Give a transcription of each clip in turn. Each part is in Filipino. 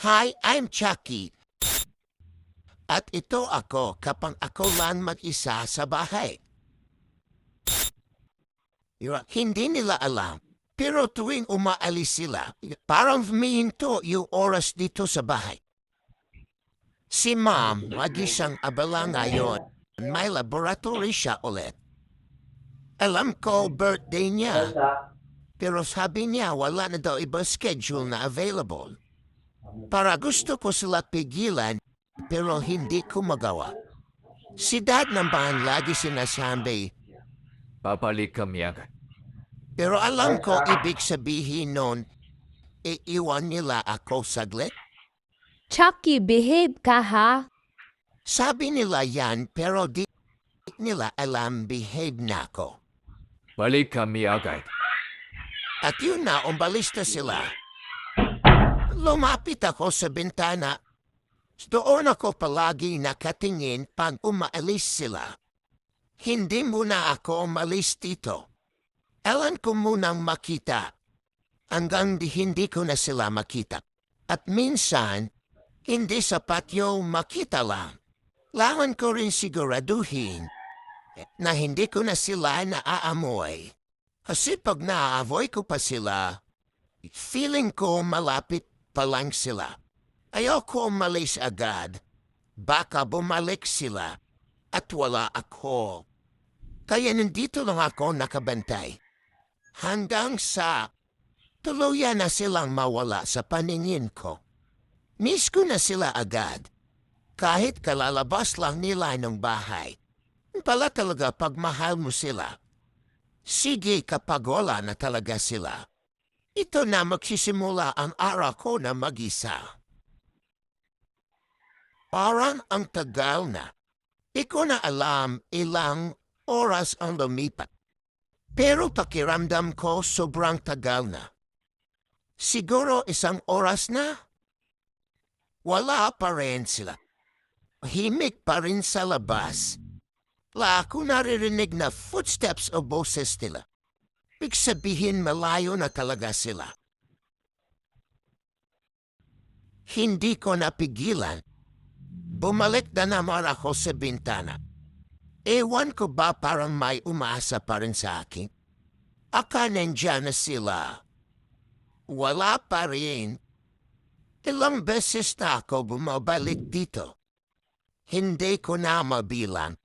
Hi, I'm Chucky. At ito ako kapag ako lang mag-isa sa bahay. Hindi nila alam. Pero tuwing umaalis sila, parang humihinto yung oras dito sa bahay. Si Mom, lagi siyang abala ngayon. May laboratory siya ulit. Alam ko birthday niya, pero sabi niya wala na daw iba schedule na available. Para gusto ko sila pigilan, pero hindi ko magawa. Si Dad naman lagi sinasabi, Babalik kami agad. pero alam ko ibig sabihin nun, iiwan nila ako saglit. Chucky, behave ka ha? Sabi nila yan, pero di nila alam behave na ako. Balik kami agad. At yun na, umbalis na sila. Lumapit ako sa bintana. Doon ako palagi nakatingin pag umaalis sila. Hindi muna ako umalis dito. Alam ko munang makita. Hanggang hindi ko na sila makita. At minsan, hindi sapat yung makita lang. Lawan ko rin siguraduhin na hindi ko na sila naaamoy. Kasi pag naaamoy ko pa sila, feeling ko malapit pa lang sila. Ayoko umalis agad. Baka bumalik sila at wala ako. Kaya nandito lang ako nakabantay. Hanggang sa tuluyan na silang mawala sa paningin ko. Miss ko na sila agad. Kahit kalalabas lang nila ng bahay. Pala talaga pagmahal mo sila. Sige kapag wala na talaga sila. Ito na magsisimula ang araw ko na mag-isa. Parang ang tagal na. Di ko na alam ilang oras ang lumipat. Pero pakiramdam ko sobrang tagal na. Siguro 1 oras na? Wala pa rin sila. Himik pa rin sa labas. Wala ako naririnig na footsteps o boses nila. Ibig sabihin malayo na talaga sila. Hindi ko napigilan. Bumalik na naman ako sa bintana. Ewan ko ba parang may umaasa pa rin sa akin? Aka nandyan na sila. Wala pa rin. Ilang beses na ako bumabalik dito. Hindi ko na mabilang.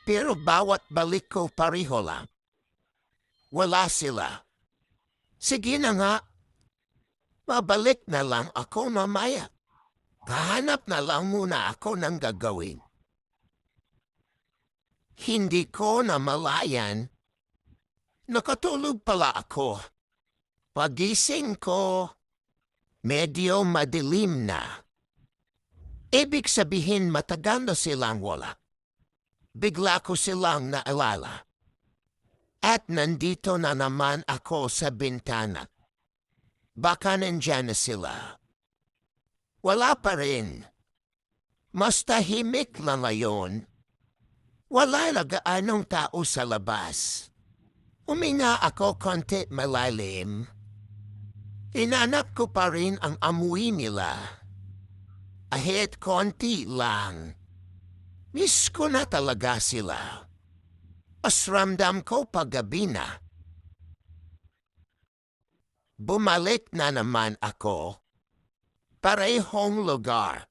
Pero bawat balik ko pareho lang. Wala sila. Sige na nga. Mabalik na lang ako mamaya. Kahanap na lang muna ako ng gagawin. Hindi ko na malayan. Nakatulog pala ako. Pagising ko, medyo madilim na. Ibig sabihin matagal na silang wala. Bigla ko silang naalala. At nandito na naman ako sa bintana. Baka nandyan na sila. Wala pa rin. Mas tahimik lang ngayon. Wala na gaanong tao sa labas. Uminga ako konti malalim. Hinanap ko pa rin ang amoy nila. Ahit konti lang. Miss ko na talaga sila. Asramdam ko paggabi na. Bumalik na naman ako. Parehong lugar.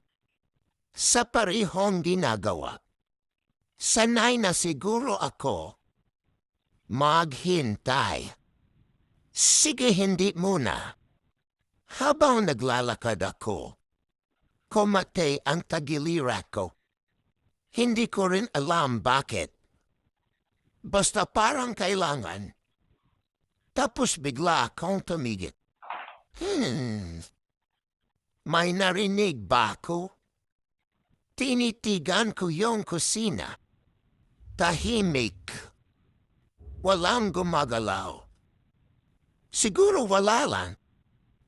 Sa parehong ginagawa. Sanay na siguro ako. Maghintay. Sige hindi muna. Habang naglalakad ako, kumate ang tagiliran ko. Hindi ko rin alam bakit. Basta parang kailangan. Tapos bigla akong tumigit. May narinig ba ako? Tinitigan ko yung kusina. Tahimik. Walang gumagalaw. Siguro wala lang.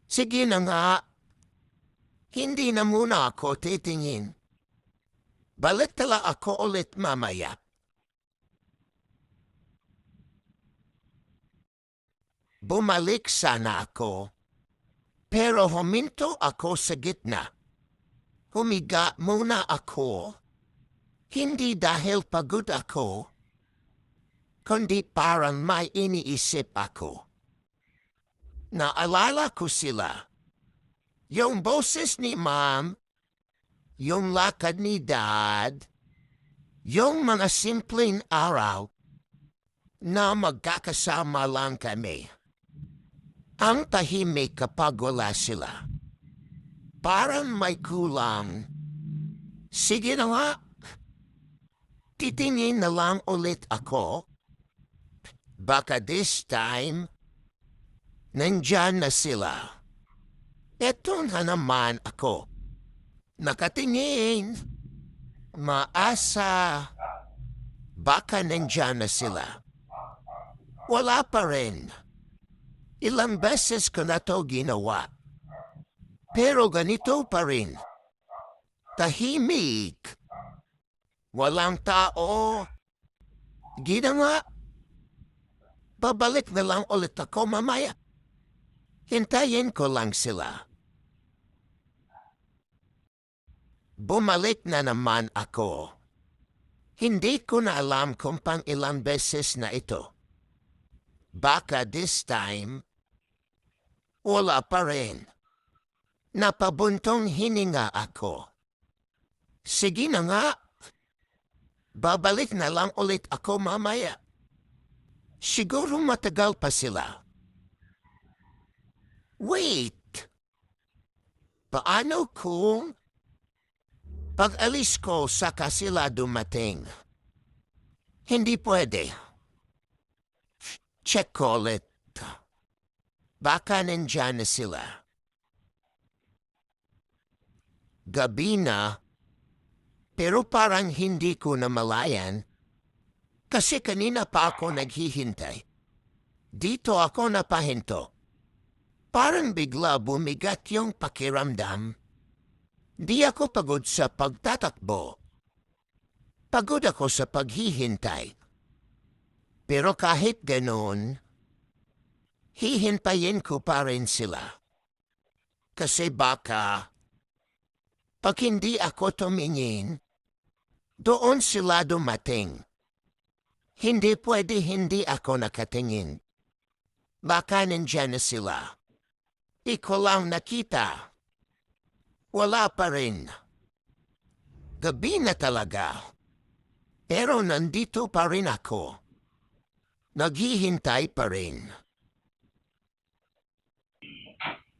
Sige na nga. Hindi na muna ako titingin. Balik tala ako ulit mamaya. Bumalik sana ako. Pero huminto ako sa gitna. Humiga muna ako. Hindi dahil pagod ako, kundi parang may iniisip ako. Naalala ko sila. Yung boses ni Ma'am, yung lakad ni Dad, yung mga simpleng araw na magkakasama lang kami. Ang tahimik kapag wala sila. Parang may kulang. Sige na nga. Titingin na lang ulit ako. Baka this time, nandyan na sila. Eto na naman ako. Nakatingin. Maasa. Baka nandyan na sila. Wala pa rin. Ilang beses ko na to ginawa. Pero ganito pa rin. Tahimik. Walang tao. Ginawa. Babalik na lang ulit ako mamaya. Hintayin ko lang sila. Bumalik na naman ako. Hindi ko na alam kung pang ilang beses na ito. Baka this time, wala pa rin. Napabuntong hininga ako. Sige na nga. Babalik na lang ulit ako mamaya. Siguro matagal pa sila. Wait! Paano kung pag-alis ko saka sila dumating? Hindi pwede. Check ko ulit. Baka nandyan na sila. Gabi na, pero parang hindi ko namalayan kasi kanina pa ako naghihintay. Dito ako napahinto. Parang bigla bumigat yung pakiramdam. Di ako pagod sa pagtatakbo. Pagod ako sa paghihintay. Pero kahit ganoon, hihintayin ko pa rin sila. Kasi baka, pag hindi ako tumingin, doon sila dumating. Hindi pwede hindi ako nakatingin. Baka nandyan na sila. Di ko lang nakita. Wala pa rin. Gabi na talaga. Pero nandito pa rin ako. Naghihintay pa rin.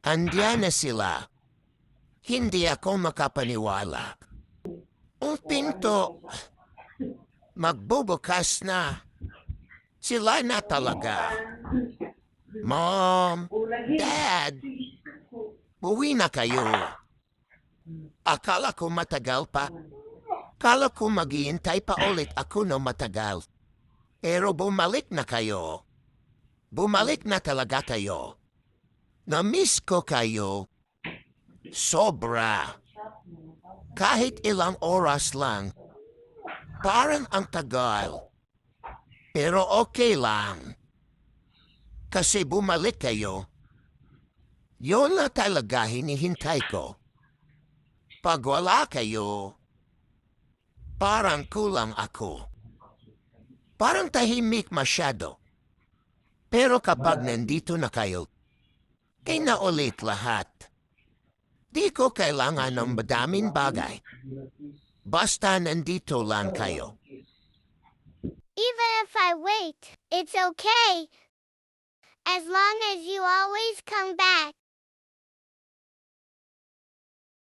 Andiyan na sila. Hindi ako makapaniwala. Ang pinto, magbubukas na. Sila na talaga. Mom, Dad, uwi na kayo. Akala ko matagal pa. Akala ko maghihintay pa ulit ako na matagal. Pero bumalik na kayo. Bumalik na talaga kayo. Na-miss ko kayo. Sobra. Kahit ilang oras lang. Parang ang tagal. Pero okay lang. Kasi bumalik kayo. Yun na talaga hinihintay ko. Pag wala kayo, parang kulang ako. Parang tahimik masyado. Pero kapag nandito na kayo, kay na ulit lahat. Di ko kailangan ng madaming bagay. Basta nandito lang kayo. Even if I wait, it's okay. As long as you always come back.